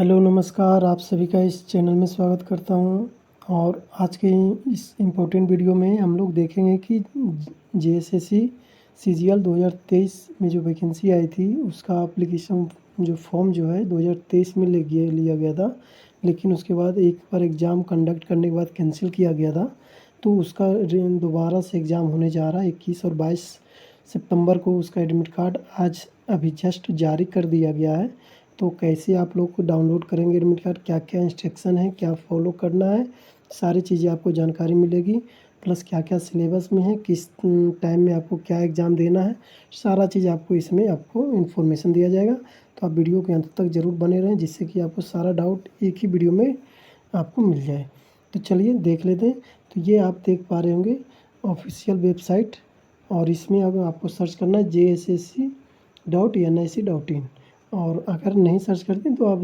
Hello नमस्कार, आप सभी का इस चैनल में स्वागत करता हूँ। और आज के इस इम्पोर्टेंट वीडियो में हम लोग देखेंगे कि जेएसएससी सीजीएल 2023 में जो वैकेंसी आई थी उसका एप्लीकेशन जो फॉर्म जो है 2023 में लिया गया था, लेकिन उसके बाद एक बार एग्ज़ाम कंडक्ट करने के बाद कैंसिल किया गया था। तो उसका दोबारा से एग्ज़ाम होने जा रहा है 21 और 22 सितंबर को। उसका एडमिट कार्ड आज अभी जस्ट जारी कर दिया गया है। तो कैसे आप लोग को डाउनलोड करेंगे एडमिट कार्ड, क्या क्या इंस्ट्रक्शन है, क्या फॉलो करना है, सारी चीज़ें आपको जानकारी मिलेगी। प्लस क्या क्या सिलेबस में है, किस टाइम में आपको क्या एग्ज़ाम देना है, सारा चीज़ आपको इसमें आपको इन्फॉर्मेशन दिया जाएगा। तो आप वीडियो के अंत तक ज़रूर बने रहें, जिससे कि आपको सारा डाउट एक ही वीडियो में आपको मिल जाए। तो चलिए देख लेते हैं। तो ये आप देख पा रहे होंगे ऑफिशियल वेबसाइट, और इसमें अब आपको सर्च करना है JSSC.NIC.in। और अगर नहीं सर्च करते हैं तो आप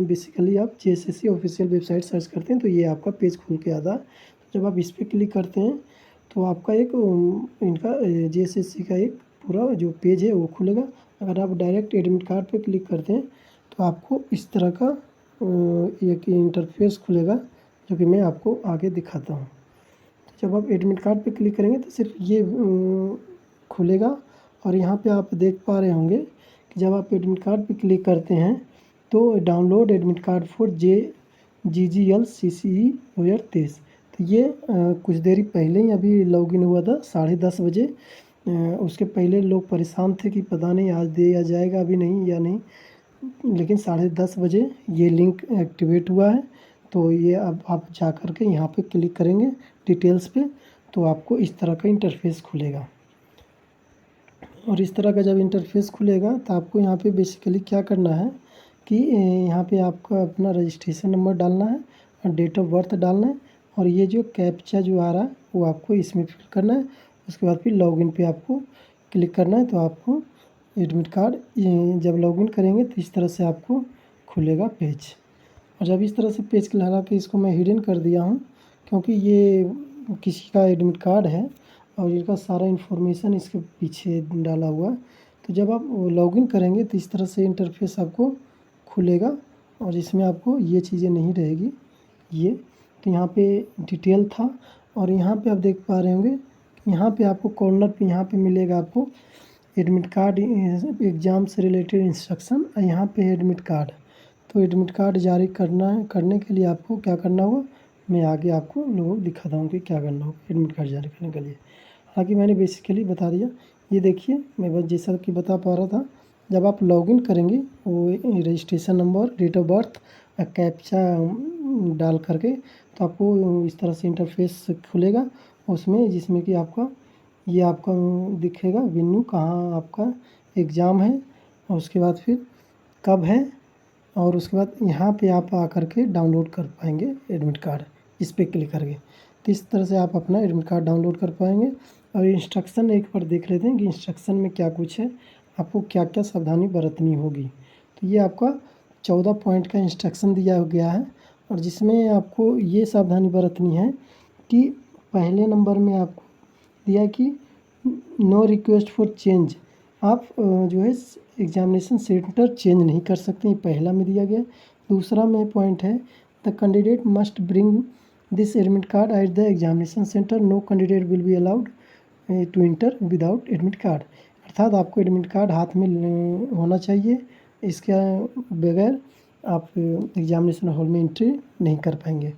बेसिकली आप जेएसएससी ऑफिशियल वेबसाइट सर्च करते हैं तो ये आपका पेज खुल के आता है। तो जब आप इस पर क्लिक करते हैं तो आपका एक इनका जेएसएससी का एक पूरा जो पेज है वो खुलेगा। अगर आप डायरेक्ट एडमिट कार्ड पे क्लिक करते हैं तो आपको इस तरह का एक इंटरफेस खुलेगा, जो कि मैं आपको आगे दिखाता हूँ। जब आप एडमिट कार्ड पे क्लिक करेंगे तो सिर्फ ये खुलेगा। और यहाँ पे आप देख पा रहे होंगे कि जब आप एडमिट कार्ड पे क्लिक करते हैं तो download admit card for GGL CCE 2023। तो ये कुछ देरी पहले ही अभी लॉगिन हुआ था 10:30 बजे। उसके पहले लोग परेशान थे कि पता नहीं आज दिया जाएगा अभी नहीं या नहीं, लेकिन 10:30 बजे ये लिंक एक्टिवेट हुआ है। तो ये अब आप जा कर के यहाँ पे क्लिक करेंगे डिटेल्स पे, तो आपको इस तरह का इंटरफेस खुलेगा। और इस तरह का जब इंटरफेस खुलेगा तो आपको यहाँ पे बेसिकली क्या करना है कि यहाँ पे आपको अपना रजिस्ट्रेशन नंबर डालना है और डेट ऑफ बर्थ डालना है, और ये जो कैप्चा जो आ रहा है वो आपको इसमें फिल करना है। उसके बाद फिर लॉगिन पे आपको क्लिक करना है। तो आपको एडमिट कार्ड जब लॉगिन करेंगे तो इस तरह से आपको खुलेगा पेज। और जब इस तरह से पेज, हालांकि इसको मैं हिडन कर दिया हूँ क्योंकि ये किसी का एडमिट कार्ड है और इनका सारा इन्फॉर्मेशन इसके पीछे डाला हुआ है। तो जब आप लॉगिन करेंगे तो इस तरह से इंटरफेस आपको खुलेगा, और इसमें आपको ये चीज़ें नहीं रहेगी। ये तो यहाँ पे डिटेल था, और यहाँ पे आप देख पा रहे होंगे यहाँ पे आपको कॉर्नर पे यहाँ पे मिलेगा आपको एडमिट कार्ड एग्ज़ाम से रिलेटेड इंस्ट्रक्शन, और यहाँ पे एडमिट कार्ड। तो एडमिट कार्ड जारी करने के लिए आपको क्या करना होगा, मैं आगे आपको लोगों को दिखाता हूँ कि क्या करना होगा एडमिट कार्ड जारी करने के लिए। हालांकि मैंने बेसिकली बता दिया। ये देखिए मैं बस जैसा कि बता पा रहा था, जब आप लॉगिन करेंगे वो registration number, date of birth, captcha डाल करके तो आपको इस तरह से इंटरफेस खुलेगा उसमें, जिसमें कि आपका ये आपका दिखेगा वेन्यू कहाँ आपका एग्ज़ाम है, और उसके बाद फिर कब है, और उसके बाद यहाँ पे आप आकर के डाउनलोड कर पाएंगे एडमिट कार्ड इस पर क्लिक करके। तो इस तरह से आप अपना एडमिट कार्ड डाउनलोड कर पाएंगे। और इंस्ट्रक्शन एक बार देख लेते हैं कि इंस्ट्रक्शन में क्या कुछ है, आपको क्या क्या सावधानी बरतनी होगी। तो ये आपका 14 पॉइंट का इंस्ट्रक्शन दिया गया है, और जिसमें आपको ये सावधानी बरतनी है कि पहले नंबर में आपको दिया कि नो रिक्वेस्ट फॉर चेंज। आप जो है एग्जामिनेशन सेंटर चेंज नहीं कर सकते, ये पहला में दिया गया। दूसरा में पॉइंट है the candidate must bring this admit card at the examination centre, no candidate will be allowed to enter without admit card. अर्थात आपको एडमिट कार्ड हाथ में होना चाहिए, इसके बगैर आप एग्जामिनेशन हॉल में एंट्री नहीं कर पाएंगे।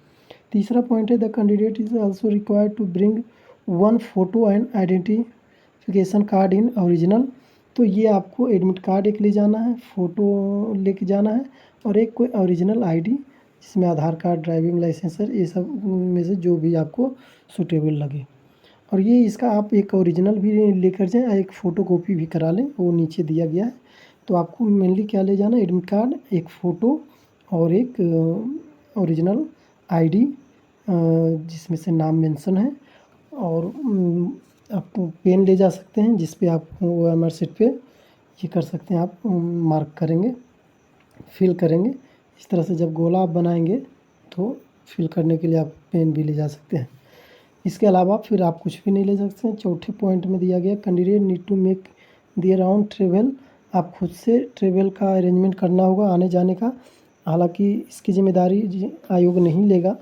तीसरा पॉइंट है the candidate is also required to bring one photo and identification card in original. तो ये आपको एडमिट कार्ड एक ले जाना है, फ़ोटो लेके जाना है, और एक कोई ओरिजिनल आईडी जिसमें आधार कार्ड, ड्राइविंग लाइसेंस है, ये सब में से जो भी आपको सूटेबल लगे। और ये इसका आप एक ओरिजिनल भी लेकर जाएं, एक फ़ोटोकॉपी भी करा लें, वो नीचे दिया गया है। तो आपको मेनली क्या ले जाना है, एडमिट कार्ड, एक फ़ोटो और एक ओरिजिनल आईडी जिसमें से नाम मेंशन है। और आप पेन ले जा सकते हैं जिस पे आप OMR शीट पे ये कर सकते हैं, आप मार्क करेंगे, फिल करेंगे। इस तरह से जब गोला आप बनाएंगे तो फिल करने के लिए आप पेन भी ले जा सकते हैं। इसके अलावा फिर आप कुछ भी नहीं ले सकते हैं। चौथे पॉइंट में दिया गया candidate need to make their own travel. आप खुद से ट्रेवल का अरेंजमेंट करना होगा आने जाने का, हालांकि इसकी जिम्मेदारी आयोग नहीं लेगा।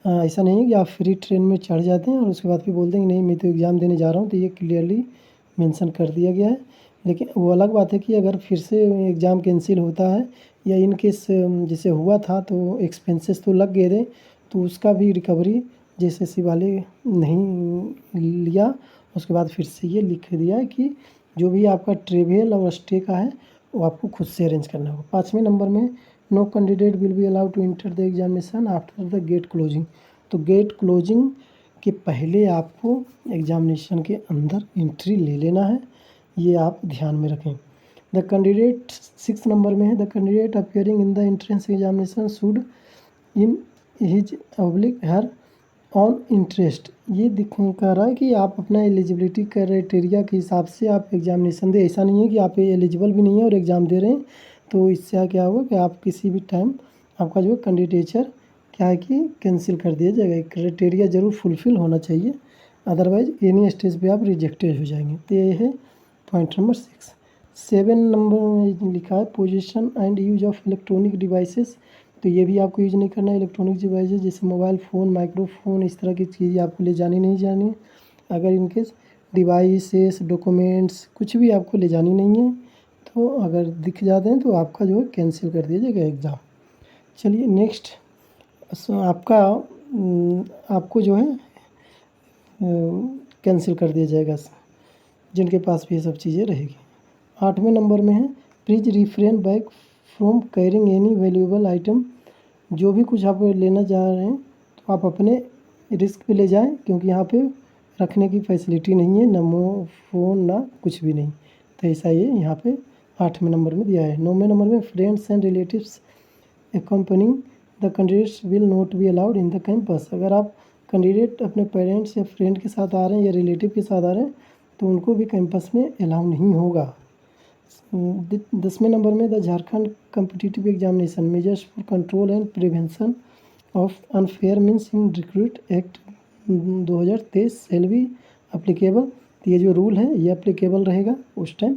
ऐसा नहीं है कि आप फ्री ट्रेन में चढ़ जाते हैं और उसके बाद फिर बोलते हैं कि नहीं मैं तो एग्ज़ाम देने जा रहा हूँ, तो ये क्लियरली मेंशन कर दिया गया है। लेकिन वो अलग बात है कि अगर फिर से एग्ज़ाम कैंसिल होता है या इन केस जैसे हुआ था तो एक्सपेंसेस तो लग गए थे, तो उसका भी रिकवरी जेएसएससी वाले नहीं लिया। उसके बाद फिर से ये लिख दिया है कि जो भी आपका ट्रेवल और स्टे का है वो आपको खुद से अरेंज करना होगा। 5वें नंबर में no candidate will be allowed to enter the examination after the gate closing. तो गेट क्लोजिंग के पहले आपको एग्जामिनेशन के अंदर एंट्री ले लेना है, ये आप ध्यान में रखें। द कैंडिडेट 6 नंबर में है, the candidate appearing in the entrance examination should in his oblique her on interest. ये कह रहा है कि आप अपना एलिजिबिलिटी क्राइटेरिया के हिसाब से आप एग्जामिनेशन दें। ऐसा नहीं है कि आप एलिजिबल भी नहीं है और एग्ज़ाम दे रहे हैं, तो इससे क्या होगा कि आप किसी भी टाइम आपका जो कैंडिडेचर क्या है कि कैंसिल कर दिया जाएगा। क्राइटेरिया ज़रूर फुलफ़िल होना चाहिए, अदरवाइज एनी स्टेज पे आप रिजेक्टेड हो जाएंगे। तो ये है पॉइंट नंबर 6। 7 नंबर में लिखा है position and use of electronic devices. तो ये भी आपको यूज नहीं करना है इलेक्ट्रॉनिक डिवाइसेस, जैसे मोबाइल फ़ोन, माइक्रोफोन, इस तरह की चीज़ें आपको ले जानी नहीं जानी। अगर इनकेस डिवाइसेस, डॉक्यूमेंट्स कुछ भी आपको ले जानी नहीं है, तो अगर दिख जाते हैं तो आपका जो है कैंसिल कर दिया जाएगा एग्ज़ाम। चलिए नेक्स्ट आपको जो है कैंसिल कर दिया जाएगा जिनके पास भी ये सब चीज़ें रहेगी। 8वें नंबर में है please refrain back from carrying any valuable item. जो भी कुछ आप लेना चाह रहे हैं तो आप अपने रिस्क पे ले जाएं, क्योंकि यहाँ पे रखने की फैसिलिटी नहीं है, ना फ़ोन ना कुछ भी नहीं। तो ऐसा ये यहाँ पे 8वें नंबर में दिया है। 9वें नंबर में friends and relatives accompanying the candidates will not be allowed in the campus. अगर आप कैंडिडेट अपने पेरेंट्स या फ्रेंड के साथ आ रहे हैं या रिलेटिव के साथ आ रहे हैं तो उनको भी कैंपस में अलाउ नहीं होगा। 10वें नंबर में the Jharkhand competitive examination measures for control and prevention of unfair means in recruit act 2023 shall be applicable. तो ये जो रूल है ये अप्लीकेबल रहेगा उस टाइम।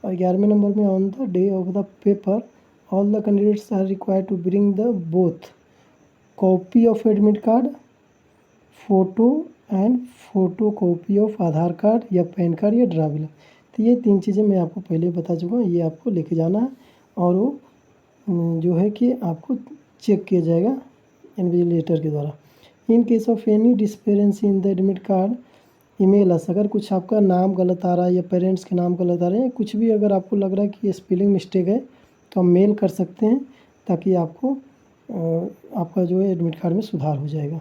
और 11वें नंबर में on the day of the paper all the candidates are required to bring the both copy of admit card, photo and photo copy of Aadhaar card या पैन कार्ड या driving. तो ये 3 चीज़ें मैं आपको पहले बता चुका हूँ, ये आपको लेके जाना है और वो जो है कि आपको चेक किया जाएगा इन्विजिलेटर के द्वारा। In case of any discrepancy in the admit card email us. अगर कुछ आपका नाम गलत आ रहा है या पेरेंट्स के नाम गलत आ रहे हैं, कुछ भी अगर आपको लग रहा है कि ये स्पेलिंग मिस्टेक है तो आप मेल कर सकते हैं, ताकि आपको आपका जो है एडमिट कार्ड में सुधार हो जाएगा।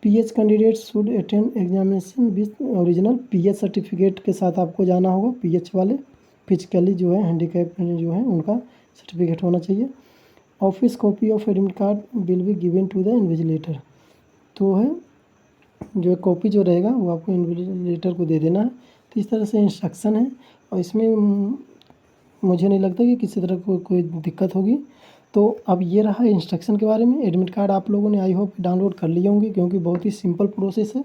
PH candidate should attend examination with original pH certificate के साथ आपको जाना होगा। पीएच वाले फिजिकली जो है हैंडीकैप जो है उनका सर्टिफिकेट होना चाहिए। Office copy of admit card will be given to the invigilator. तो है जो कॉपी जो रहेगा वो आपको इन्विजिलेटर को दे देना है। तो इस तरह से इंस्ट्रक्शन है और इसमें मुझे नहीं लगता कि किसी तरह कोई दिक्कत होगी। तो अब ये रहा इंस्ट्रक्शन के बारे में। एडमिट कार्ड आप लोगों ने आई होप डाउनलोड कर लिए होंगे, क्योंकि बहुत ही सिंपल प्रोसेस है।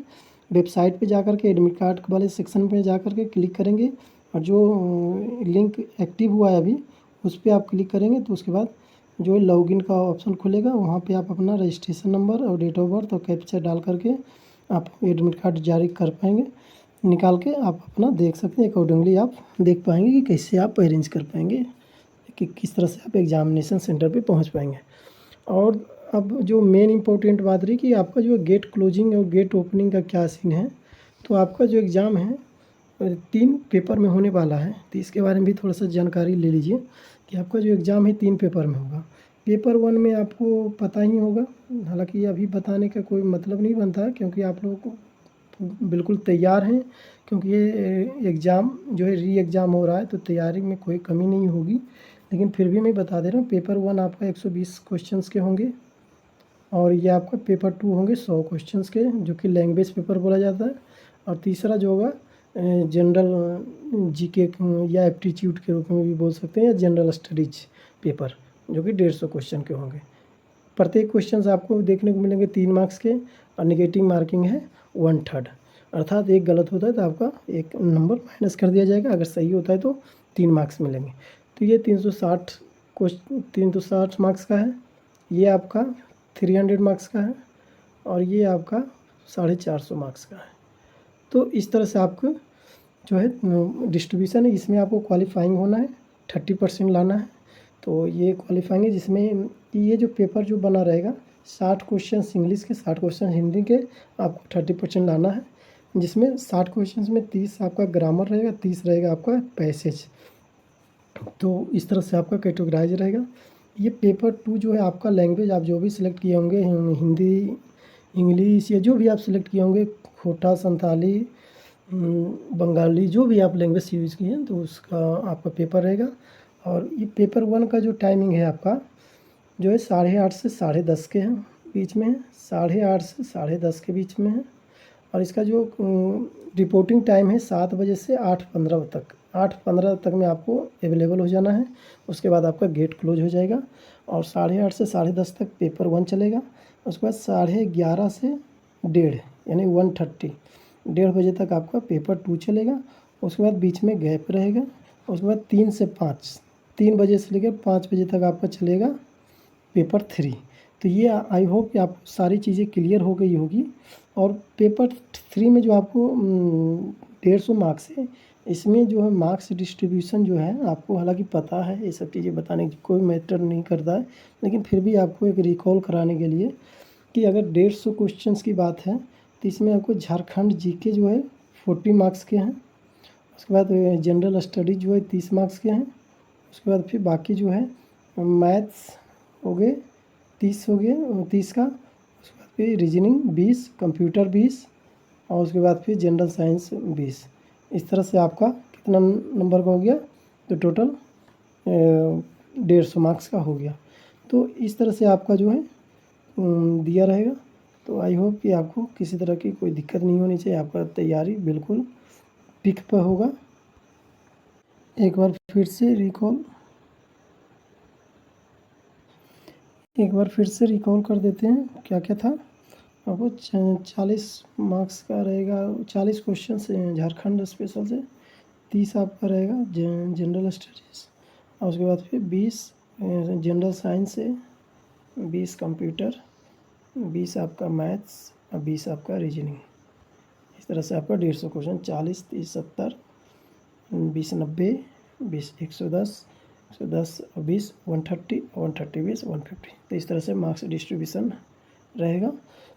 वेबसाइट पे जाकर के एडमिट कार्ड वाले सेक्शन पे जाकर के क्लिक करेंगे और जो लिंक एक्टिव हुआ है अभी उस पर आप क्लिक करेंगे तो उसके बाद जो लॉगिन का ऑप्शन खुलेगा, वहाँ पे आप अपना रजिस्ट्रेशन नंबर और डेट ऑफ बर्थ और कैप्चा डाल करके आप एडमिट कार्ड जारी कर पाएंगे। निकाल के आप अपना देख सकते हैं, अकॉर्डिंगली आप देख पाएंगे कि कैसे आप अरेंज कर पाएंगे, कि किस तरह से आप एग्जामिनेशन सेंटर पे पहुंच पाएंगे। और अब जो मेन इम्पोर्टेंट बात रही कि आपका जो गेट क्लोजिंग और गेट ओपनिंग का क्या सीन है। तो आपका जो एग्ज़ाम है 3 पेपर में होने वाला है, तो इसके बारे में भी थोड़ा सा जानकारी ले लीजिए कि आपका जो एग्ज़ाम है 3 पेपर में होगा। पेपर 1 में आपको पता ही होगा, हालांकि अभी बताने का कोई मतलब नहीं बनता है, क्योंकि आप लोगों को बिल्कुल तैयार हैं, क्योंकि ये एग्ज़ाम जो है री एग्ज़ाम हो रहा है, तो तैयारी में कोई कमी नहीं होगी। लेकिन फिर भी मैं बता दे रहा हूँ, पेपर 1 आपका 120 क्वेश्चंस के होंगे और ये आपका पेपर 2 होंगे 100 क्वेश्चंस के, जो कि लैंग्वेज पेपर बोला जाता है। और तीसरा जो होगा जनरल जीके या एप्टीट्यूड के रूप में भी बोल सकते हैं, या जनरल स्टडीज पेपर, जो कि 150 क्वेश्चन के होंगे। प्रत्येक क्वेश्चन आपको देखने को मिलेंगे 3 मार्क्स के और नेगेटिव मार्किंग है 1/3, अर्थात एक गलत होता है तो आपका 1 नंबर माइनस कर दिया जाएगा, अगर सही होता है तो 3 मार्क्स मिलेंगे। तो ये 360 क्वेश्चन 360 मार्क्स का है, ये आपका 300 मार्क्स का है और ये आपका 450 मार्क्स का है। तो इस तरह से आपको जो है डिस्ट्रीब्यूशन है, इसमें आपको क्वालिफाइंग होना है, 30% लाना है। तो ये क्वालिफाइंग है जिसमें ये जो पेपर जो बना रहेगा 60 क्वेश्चन इंग्लिश के, 60 क्वेश्चन हिंदी के, आपको 30% लाना है। जिसमें 60 क्वेश्चन में 30 आपका ग्रामर रहेगा, 30 रहेगा आपका पैसेज। तो इस तरह से आपका कैटेगराइज रहेगा। ये पेपर 2 जो है आपका लैंग्वेज आप जो भी सिलेक्ट किए होंगे, हिंदी, इंग्लिश या जो भी आप सिलेक्ट किए होंगे, खोटा, संथाली, बंगाली, जो भी आप लैंग्वेज यूज़ किए हैं, तो उसका आपका पेपर रहेगा। और ये पेपर 1 का जो टाइमिंग है आपका जो है 8:30 से 10:30 के हैं बीच में है, 8:30 से 10:30 के बीच में है। और इसका जो रिपोर्टिंग टाइम है 7 बजे से 8:15 तक, 8:15 तक में आपको अवेलेबल हो जाना है। उसके बाद आपका गेट क्लोज हो जाएगा और 8:30 से 10:30 तक पेपर 1 चलेगा। उसके बाद 11:30 से 1:30 यानी 1:30, 1:30 बजे तक आपका पेपर 2 चलेगा। उसके बाद बीच में गैप रहेगा। उसके बाद 3 से 5, 3 बजे से लेकर 5 बजे तक आपका चलेगा पेपर 3। तो ये आई होप कि आपको सारी चीज़ें क्लियर हो गई होगी। और पेपर 3 में जो आपको 150 मार्क्स है, इसमें जो है मार्क्स डिस्ट्रीब्यूशन जो है आपको हालांकि पता है, ये सब चीज़ें बताने की कोई मैटर नहीं करता है, लेकिन फिर भी आपको एक रिकॉल कराने के लिए कि अगर 150 क्वेश्चंस की बात है तो इसमें आपको झारखंड जीके जो है 40 मार्क्स के हैं। उसके बाद जनरल स्टडीज जो है 30 मार्क्स के हैं। उसके बाद फिर बाकी जो है मैथ्स हो गए 30 हो गए 30 का। उसके बाद फिर रीजनिंग 20, कंप्यूटर 20 और उसके बाद फिर जनरल साइंस 20। इस तरह से आपका कितना नंबर का हो गया, तो टोटल 150 मार्क्स का हो गया। तो इस तरह से आपका जो है दिया रहेगा। तो आई होप कि आपको किसी तरह की कोई दिक्कत नहीं होनी चाहिए, आपका तैयारी बिल्कुल पिक पर होगा। एक बार फिर से रिकॉल कर देते हैं क्या क्या था। आपको 40 मार्क्स का रहेगा, 40 क्वेश्चन झारखंड स्पेशल से, 30 आपका रहेगा जनरल स्टडीज़ और उसके बाद फिर 20 जनरल साइंस से, 20 कंप्यूटर, 20 आपका मैथ्स और 20 आपका रीजनिंग। इस तरह से आपका 150 क्वेश्चन, 40, 30, 70, 20, 90, 20, 110, 110 और 20, 130, 130, 20, 150। तो इस तरह से मार्क्स डिस्ट्रीब्यूशन रहेगा।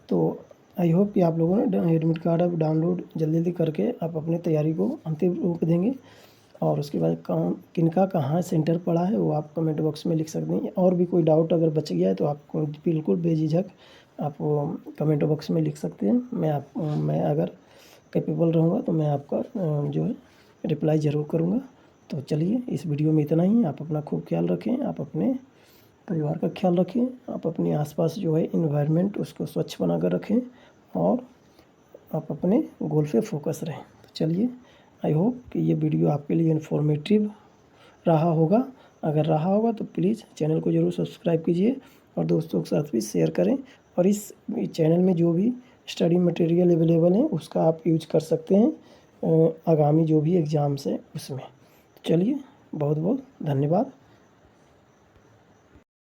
तो आई होप कि आप लोगों ने एडमिट कार्ड अब डाउनलोड जल्दी करके आप अपनी तैयारी को अंतिम रूप देंगे। और उसके बाद किनका कहाँ सेंटर पड़ा है वो आप कमेंट बॉक्स में लिख सकते हैं। और भी कोई डाउट अगर बच गया है तो आप बिल्कुल बेझिझक आप कमेंट बॉक्स में लिख सकते हैं। मैं अगर कैपेबल रहूँगा तो मैं आपका जो है रिप्लाई ज़रूर करूँगा। तो चलिए इस वीडियो में इतना ही। आप अपना खूब ख्याल रखें, आप अपने परिवार का ख्याल रखें, आप अपने आसपास जो है इन्वायरमेंट उसको स्वच्छ बना कर रखें और आप अपने गोल पे फोकस रहें। तो चलिए, आई होप कि ये वीडियो आपके लिए इन्फॉर्मेटिव रहा होगा। अगर रहा होगा तो प्लीज़ चैनल को ज़रूर सब्सक्राइब कीजिए और दोस्तों के साथ भी शेयर करें। और इस चैनल में जो भी स्टडी मटेरियल अवेलेबल है उसका आप यूज कर सकते हैं आगामी जो भी एग्ज़ाम्स है उसमें। चलिए, बहुत बहुत धन्यवाद।